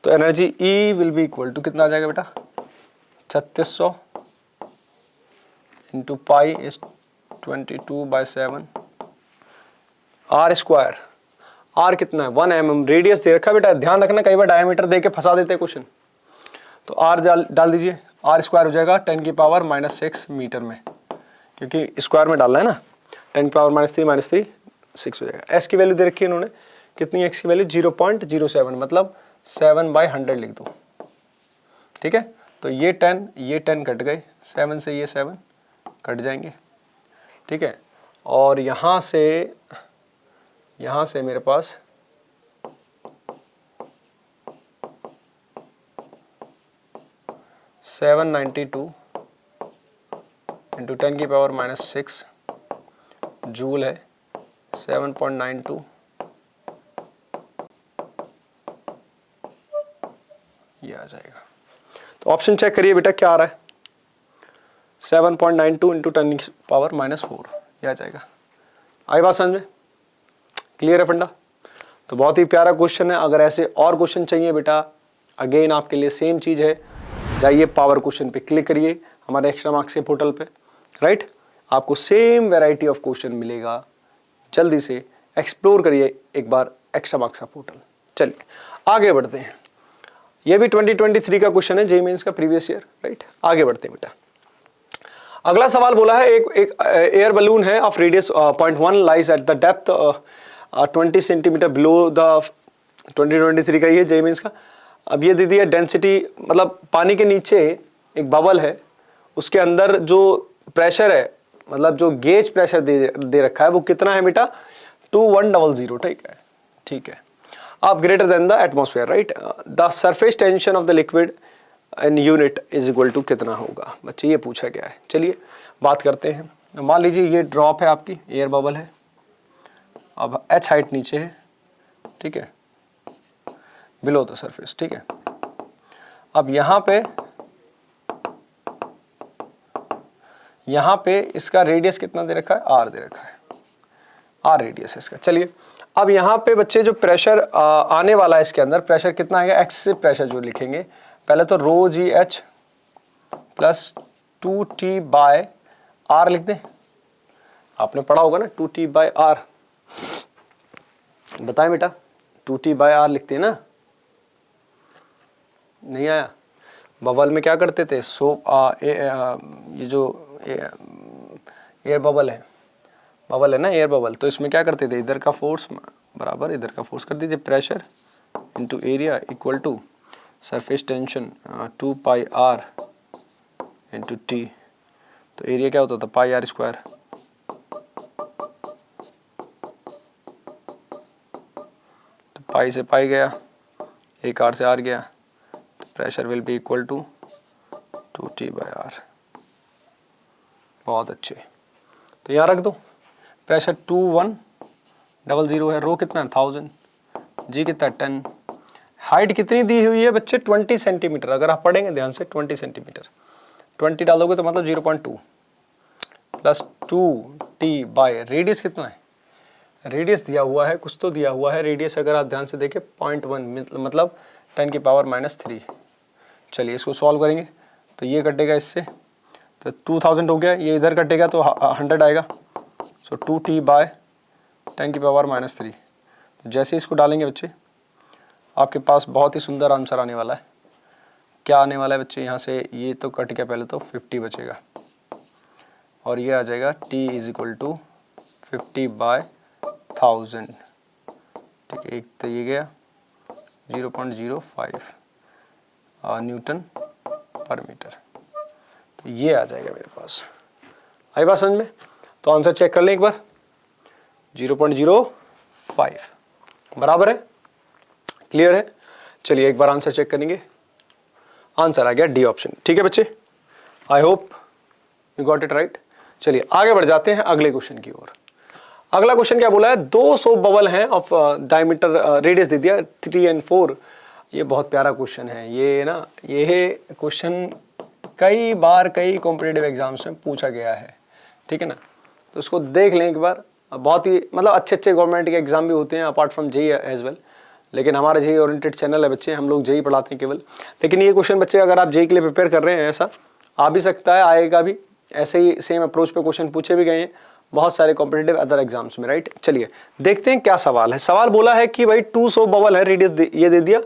तो energy E will be equal to कितना आ जाएगा बेटा, 3600 into pi is 22/7 r square. R कितना है 1 mm, रेडियस दे रखा है बेटा, ध्यान रखना कई बार डायमीटर दे के फंसा देते हैं क्वेश्चन। तो आर डाल दीजिए, आर स्क्वायर हो जाएगा 10 की पावर -6 मीटर में, क्योंकि स्क्वायर में डालना है ना, 10 की पावर -3 6 हो जाएगा। एस की वैल्यू दे रखी है इन्होंने कितनी, एक्स की वैल्यू 0.07 मतलब 7/100 लिख दो, ठीक है। तो ये 10 कट गए, 7 से ये 7 कट जाएंगे, ठीक है। और यहाँ से मेरे पास 792 इंटू 10 की पावर -6 जूल है, 7.92 ये आ जाएगा। तो ऑप्शन चेक करिए बेटा क्या आ रहा है, 7.92 इंटू 10 की पावर -4 ये आ जाएगा। आई बात समझ में, क्लियर है फंडा। तो बहुत ही प्यारा क्वेश्चन है। अगर ऐसे और क्वेश्चन चाहिए बेटा, अगेन आपके लिए सेम चीज़ है, जाइए पावर क्वेश्चन पे क्लिक करिए हमारे एक्स्ट्रा मार्क्स के पोर्टल पे, राइट। आपको सेम वैरायटी ऑफ क्वेश्चन मिलेगा, जल्दी से एक्सप्लोर करिए एक बार एक्स्ट्रा मार्क्स का पोर्टल। चलिए आगे बढ़ते हैं, ये भी 2023 का क्वेश्चन है, जेईई मेंस का प्रीवियस ईयर, राइट। आगे बढ़ते हैं बेटा। अगला सवाल बोला है एक एयर बलून है of radius 0.1 lies at the depth 20 centimetre below the 2023 का ये जेईई मेंस का। अब ये दे दिया डेंसिटी, मतलब पानी के नीचे एक बबल है, उसके अंदर जो प्रेशर है, मतलब जो गेज प्रेशर दे रखा है वो कितना है बेटा 2100, ठीक है। अब greater than the atmosphere, right. The surface tension of the liquid in unit is equal to कितना होगा बच्चे, ये पूछा गया है। चलिए बात करते हैं। मान लीजिए ये ड्रॉप है, आपकी एयर बबल है, अब h हाइट नीचे है, ठीक है, बिलो द सरफेस, ठीक है। अब यहाँ पे इसका रेडियस कितना दे रखा है, r दे रखा है, r रेडियस है इसका। चलिए अब यहाँ पे बच्चे जो प्रेशर आने वाला है इसके अंदर, प्रेशर कितना आएगा, एक्सेसिव प्रेशर जो लिखेंगे पहले तो ρgh प्लस 2T/r लिख दें। आपने पढ़ा होगा ना 2T/r, बताएं बेटा 2T/r लिखते हैं ना, नहीं आया। बबल में क्या करते थे, ये जो एयर बबल है ना, एयर बबल, तो इसमें क्या करते थे, इधर का फोर्स बराबर इधर का फोर्स कर दीजिए, pressure into area equal to surface tension 2πr into t. तो एरिया क्या होता था πr², तो पाई से पाई गया, एक r से r गया, तो pressure will be equal to 2T/r। बहुत अच्छे, तो यहाँ रख दो, प्रेशर 2100 है, रो कितना है 1000, जी कितना 10, हाइट कितनी दी हुई है बच्चे 20 सेंटीमीटर। अगर आप पढ़ेंगे ध्यान से 20 सेंटीमीटर, 20 डालोगे तो मतलब 0.2 प्लस 2T/ रेडियस कितना है, रेडियस दिया हुआ है, कुछ तो दिया हुआ है रेडियस, अगर आप ध्यान से देखें 0.1 मतलब 10 की पावर -3। चलिए इसको सॉल्व करेंगे तो ये कटेगा इससे, तो 2000 हो गया, ये इधर कटेगा तो 100 आएगा, सो 2T/10 की पावर -3। तो जैसे इसको डालेंगे बच्चे आपके पास बहुत ही सुंदर आंसर आने वाला है। क्या आने वाला है बच्चे, यहाँ से ये तो कट गया, पहले तो 50 बचेगा और ये आ जाएगा T = 50/1000, ठीक है। एक तो ये गया 0.05 न्यूटन पर मीटर, तो ये आ जाएगा मेरे पास। आई बात समझ में, तो आंसर चेक कर लें एक बार, 0.05 बराबर है, क्लियर है। चलिए एक बार आंसर चेक करेंगे, आंसर आ गया डी ऑप्शन, ठीक है बच्चे। I hope you got it right. चलिए आगे बढ़ जाते हैं अगले क्वेश्चन की ओर। अगला क्वेश्चन क्या बोला है, 200 बबल हैं ऑफ डायमीटर, रेडियस दे दिया 3 और 4। ये बहुत प्यारा क्वेश्चन है ये ना, ये क्वेश्चन कई बार कई कॉम्पिटिटिव एग्जाम्स में पूछा गया है, ठीक है ना। तो उसको देख लें एक बार, बहुत ही मतलब अच्छे गवर्नमेंट के एग्जाम भी होते हैं apart from JEE as well, लेकिन हमारा जेईई ओरिएंटेड चैनल है बच्चे, हम लोग जेईई पढ़ाते हैं केवल। लेकिन ये क्वेश्चन बच्चे अगर आप जेईई के लिए प्रिपेयर कर रहे हैं, ऐसा आ भी सकता है, आएगा भी, ऐसे ही सेम अप्रोच पे क्वेश्चन पूछे भी गए हैं बहुत सारे कॉम्पिटिटिव अदर एग्जाम्स में, राइट। चलिए देखते हैं क्या सवाल है। सवाल बोला है कि भाई 200 बबल है, रेडियस ये दे दिया,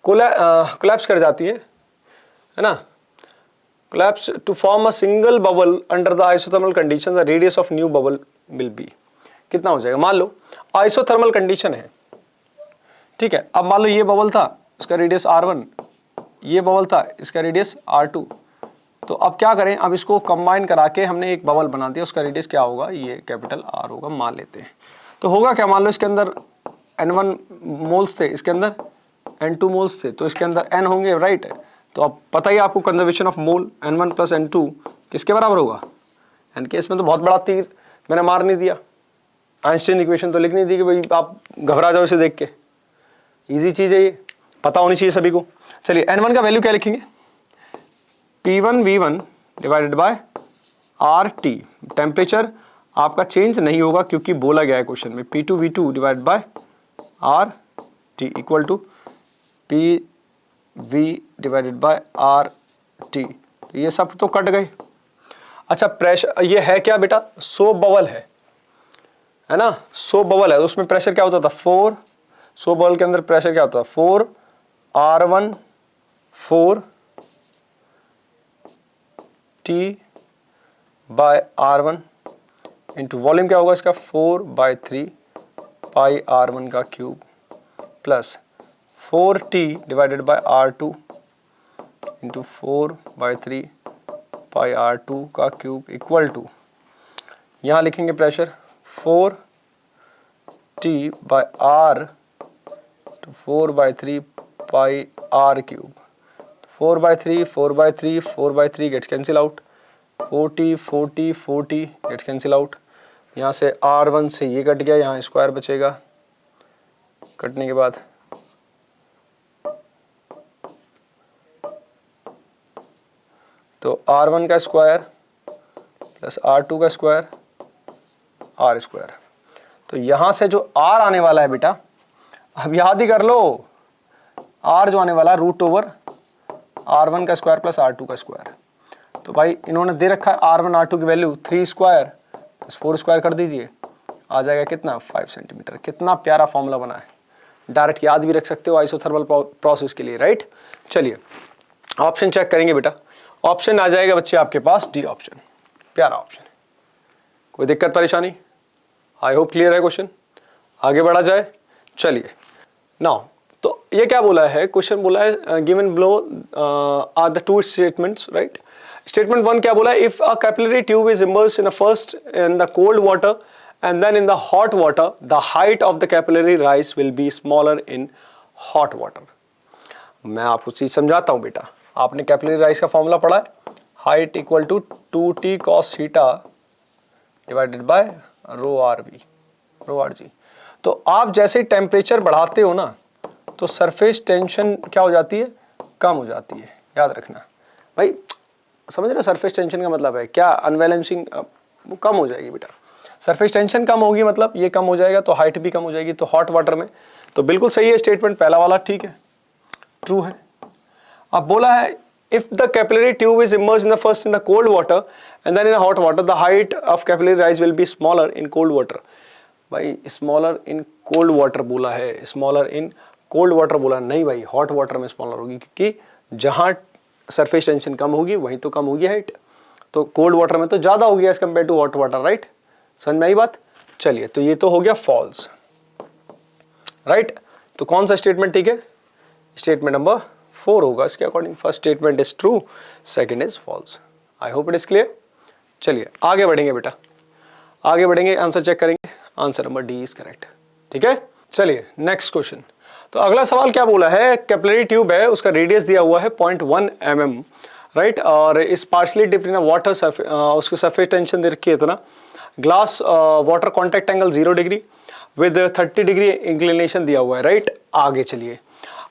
कोलैप्स कर जाती है ना, collapse to form a single bubble under the isothermal condition, the radius of new bubble will be, कितना हो जाएगा। मान लो आइसोथर्मल कंडीशन है, ठीक है। अब मान लो ये बबल था, उसका रेडियस R1, ये बबल था, इसका रेडियस R2। तो अब क्या करें, अब इसको कंबाइन करा के हमने एक बबल बना दिया, उसका रेडियस क्या होगा, ये कैपिटल R होगा मान लेते हैं। तो होगा क्या, मान लो इसके अंदर N1 मोल्स थे, इसके अंदर N2 मोल्स थे, तो इसके अंदर N होंगे, राइट। तो अब पता ही आपको conservation of mole N1 plus N2 किसके बराबर होगा, N के। इसमें तो बहुत बड़ा तीर मैंने मार नहीं दिया, आइंस्टीन इक्वेशन तो लिख नहीं दी कि भाई आप घबरा जाओ इसे देख के, इजी चीज़ है ये, पता होनी चाहिए सभी को। चलिए N1 का वैल्यू क्या लिखेंगे, P1V1 divided by RT। Temperature आपका चेंज नहीं होगा क्योंकि बोला गया है क्वेश्चन में, P2V2 divided by RT equal to PV divided by RT। तो ये सब तो कट गए। अच्छा प्रेशर ये है क्या बेटा, 100 बबल है ना, 100 बबल है, तो उसमें प्रेशर क्या होता था 4, 100 बबल के अंदर प्रेशर क्या होता है 4 R1 4 T bye R1 into volume क्या होगा इसका 4/3 पाई R1 का cube plus 4T divided by R2 into 4/3 pi R2 का क्यूब इक्वल टू, यहाँ लिखेंगे pressure 4T by R 4/3 pi R cube, 4/3 4/3 4/3 gets cancel out, 40 gets cancel out. यहाँ से R1 से ये कट गया, यहाँ स्क्वायर बचेगा, कटने के बाद तो R1 का स्क्वायर प्लस R2 का स्क्वायर R स्क्वायर। तो यहाँ से जो R आने वाला है बेटा, अब याद ही कर लो, R जो आने वाला है √ओवर R1 का स्क्वायर प्लस R2 का स्क्वायर। तो भाई इन्होंने दे रखा है R1 R2 की वैल्यू 3 स्क्वायर प्लस 4 स्क्वायर कर दीजिए, आ जाएगा कितना 5 सेंटीमीटर। कितना प्यारा फॉर्मूला बना है, डायरेक्ट याद भी रख सकते हो आइसोथर्मल प्रोसेस के लिए, राइट। चलिए ऑप्शन चेक करेंगे बेटा, ऑप्शन आ जाएगा बच्चे आपके पास डी ऑप्शन, प्यारा ऑप्शन है। कोई दिक्कत परेशानी, आई होप क्लियर है क्वेश्चन, आगे बढ़ा जाए। चलिए नाउ तो ये क्या बोला है, क्वेश्चन बोला है given below are the two statements, right. Statement 1 क्या बोला है, if a capillary tube is immersed in first in the cold water and then in the hot water, the height of the capillary rise will be smaller in hot water. मैं आपको चीज समझाता हूं बेटा, आपने कैपिलरी राइज का formula पढ़ा है, height equal to 2t cos theta divided by ρ RG। तो आप जैसे टेम्परेचर बढ़ाते हो ना, तो सरफेस टेंशन क्या हो जाती है, कम हो जाती है, याद रखना भाई, समझ रहे हो। सरफेस टेंशन का मतलब है क्या, अनबैलेंसिंग वो कम हो जाएगी बेटा, सरफेस टेंशन कम होगी मतलब ये कम हो जाएगा, तो हाइट भी कम हो जाएगी। तो हॉट वाटर में तो बिल्कुल सही है स्टेटमेंट पहला वाला, ठीक है, ट्रू है। अब बोला है if the capillary tube is immersed in the first in the cold water and then in a hot water, the height of capillary rise will be smaller in cold water। भाई smaller in cold water बोला है, smaller in cold water बोला नहीं भाई, hot water में smaller होगी, क्योंकि जहाँ surface tension कम होगी वहीं तो कम होगी हाइट, तो cold water में तो ज़्यादा होगी as compared to hot water, right. समझ में आई बात। चलिए तो ये तो हो गया फॉल्स, राइट। तो कौन सा स्टेटमेंट ठीक है, स्टेटमेंट नंबर 4 होगा इसके according. First statement is true, second is false. I hope it is clear. चलिए आगे बढ़ेंगे बेटा, आगे बढ़ेंगे, आंसर चेक करेंगे, answer number D is correct, ठीक है। चलिए नेक्स्ट क्वेश्चन। तो अगला सवाल क्या बोला है, कैपिलरी ट्यूब है, उसका रेडियस दिया हुआ है 0.1 mm, राइट, और इस पार्शली डिप्ड इन वाटर, उसकी सरफेस टेंशन दे रखी है इतना, glass water contact angle 0 degree with 30 degree inclination दिया हुआ है, राइट। आगे चलिए,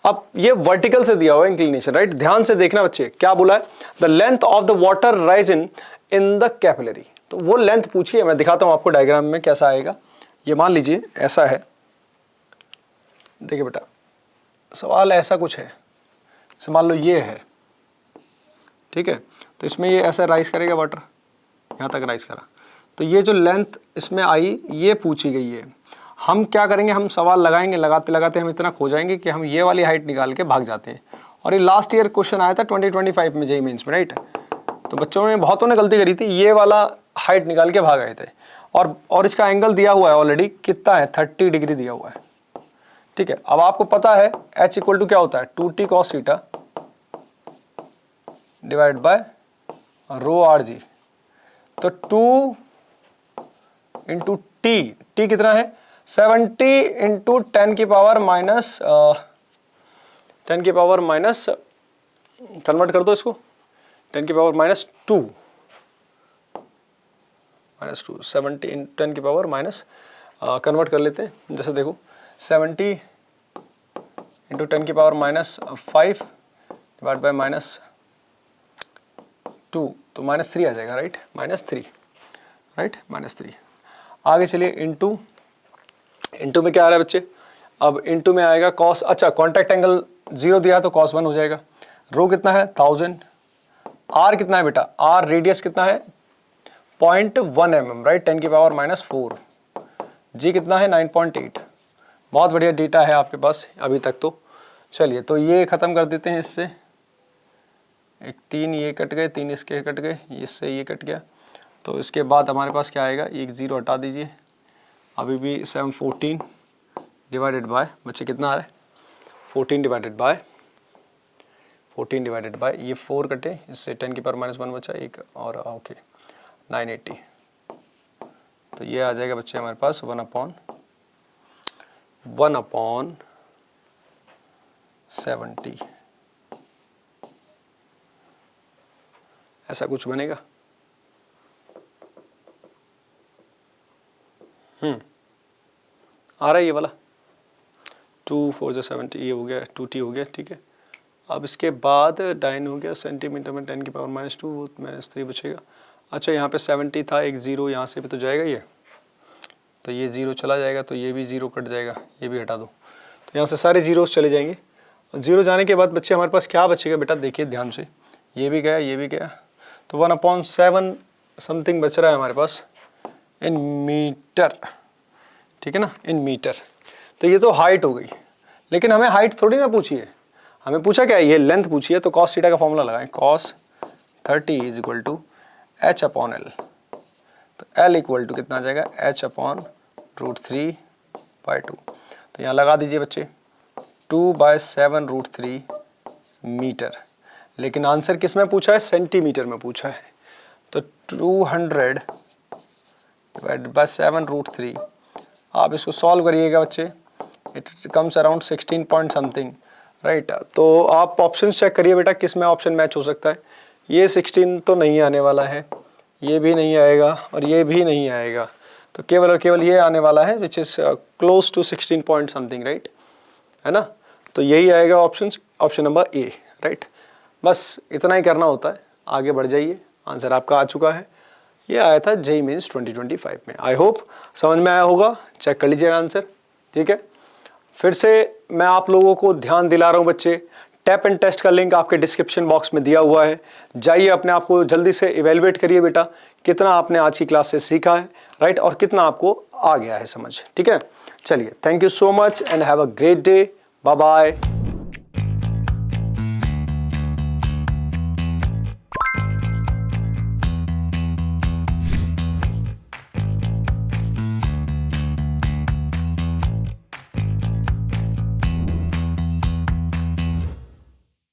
अब ये वर्टिकल से दिया हुआ है इंक्लिनेशन, राइट। ध्यान से देखना बच्चे, क्या बोला है, the length of the water rise in the capillary. तो वो लेंथ पूछी है, मैं दिखाता हूं आपको डायग्राम में कैसा आएगा। ये मान लीजिए ऐसा है, देखिए बेटा सवाल ऐसा कुछ है, मान लो ये है, ठीक है। तो इसमें ये ऐसा राइज करेगा वाटर, यहाँ तक राइज करा, तो ये जो लेंथ इसमें आई ये पूछी गई है। हम क्या करेंगे, हम सवाल लगाएंगे, लगाते लगाते हम इतना खो जाएंगे कि हम ये वाली हाइट निकाल के भाग जाते हैं। और ये लास्ट ईयर क्वेश्चन आया था 2025 में जेईई मेंस में, राइट। तो बच्चों ने बहुतों ने गलती करी थी, ये वाला हाइट निकाल के भाग आए थे। और इसका एंगल दिया हुआ है ऑलरेडी, कितना है 30 डिग्री दिया हुआ है, ठीक है। अब आपको पता है h इक्वल टू क्या होता है 2t cos theta divide by rho r g. तो 2 इंटू टी, टी कितना है 70 इंटू 10 की पावर माइनस 10 की पावर माइनस, कन्वर्ट कर दो इसको 10 की पावर माइनस 2, 70 इन 10 की पावर माइनस, कन्वर्ट कर लेते हैं। जैसे देखो 70 इंटू 10 की power minus 5 divide by minus 2, तो -3 आ जाएगा, राइट, -3, राइट, -3। आगे चलिए इंटू में क्या आ रहा है बच्चे, अब इंटू में आएगा कॉस, अच्छा कॉन्टैक्ट एंगल 0 दिया है तो cos 1 हो जाएगा। रो कितना है 1000, आर कितना है बेटा, आर रेडियस कितना है 0.1 mm, राइट, 10 की पावर -4, जी कितना है 9.8। बहुत बढ़िया डेटा है आपके पास अभी तक। तो चलिए, तो ये ख़त्म कर देते हैं इससे, एक 3 ये कट गए, 3 इसके कट गए, इससे ये कट गया। तो इसके बाद हमारे पास क्या आएगा, एक 0 हटा दीजिए, अभी भी 714 डिवाइडेड बाय, बच्चे कितना आ रहा है 14 डिवाइडेड बाय ये 4 कटे, इससे 10 की पावर -1 बचा एक, और ओके 980। तो ये आ जाएगा बच्चे हमारे पास 1/70, ऐसा कुछ बनेगा। आ रहा है ये वाला 2 4 70, ये हो गया 2t हो गया, ठीक है। अब इसके बाद डाइन हो गया सेंटीमीटर में 10 की पावर -2, -3 बचेगा। अच्छा यहाँ पे 70 था, एक 0 यहाँ से भी तो जाएगा ये, तो ये 0 चला जाएगा, तो ये भी 0 कट जाएगा, ये भी हटा दो, तो यहाँ से सारे जीरोस चले जाएंगे। और 0 जाने के बाद बच्चे हमारे पास क्या बचेगा बेटा, देखिए ध्यान से, ये भी गया, ये भी गया, तो 1/7 समथिंग बच रहा है हमारे पास इन मीटर, ठीक है ना, इन मीटर। तो ये तो हाइट हो गई, लेकिन हमें हाइट थोड़ी ना पूछी है, हमें पूछा क्या है, ये लेंथ पूछी है। तो cos थीटा का फॉर्मूला लगाएं, cos 30 is equal to h/L। तो L इक्वल टू कितना आ जाएगा h/√3/2। तो यहाँ लगा दीजिए बच्चे 2/7√3 मीटर, लेकिन आंसर किस में पूछा है, सेंटीमीटर में पूछा है। तो 200 डिवाइडेड बाय 7√3, आप इसको सॉल्व करिएगा बच्चे, it comes around 16 point something, right. तो आप ऑप्शन चेक करिए बेटा किस में ऑप्शन मैच हो सकता है। ये 16 तो नहीं आने वाला है, ये भी नहीं आएगा, और ये भी नहीं आएगा, तो केवल और केवल ये आने वाला है which is close to 16 point something, right, है ना। तो यही आएगा ऑप्शन नंबर ए, राइट। बस इतना ही करना होता है, आगे बढ़ जाइए, आंसर आपका आ चुका है। ये आया था जेईई मेंस 2025 में। आई होप समझ में आया होगा, चेक कर लीजिएगा आंसर, ठीक है। फिर से मैं आप लोगों को ध्यान दिला रहा हूँ बच्चे, टैप एंड टेस्ट का लिंक आपके डिस्क्रिप्शन बॉक्स में दिया हुआ है, जाइए अपने आप को जल्दी से इवेलुएट करिए बेटा, कितना आपने आज की क्लास से सीखा है, राइट, और कितना आपको आ गया है समझ, ठीक है। चलिए, thank you so much and have a great day, bye bye.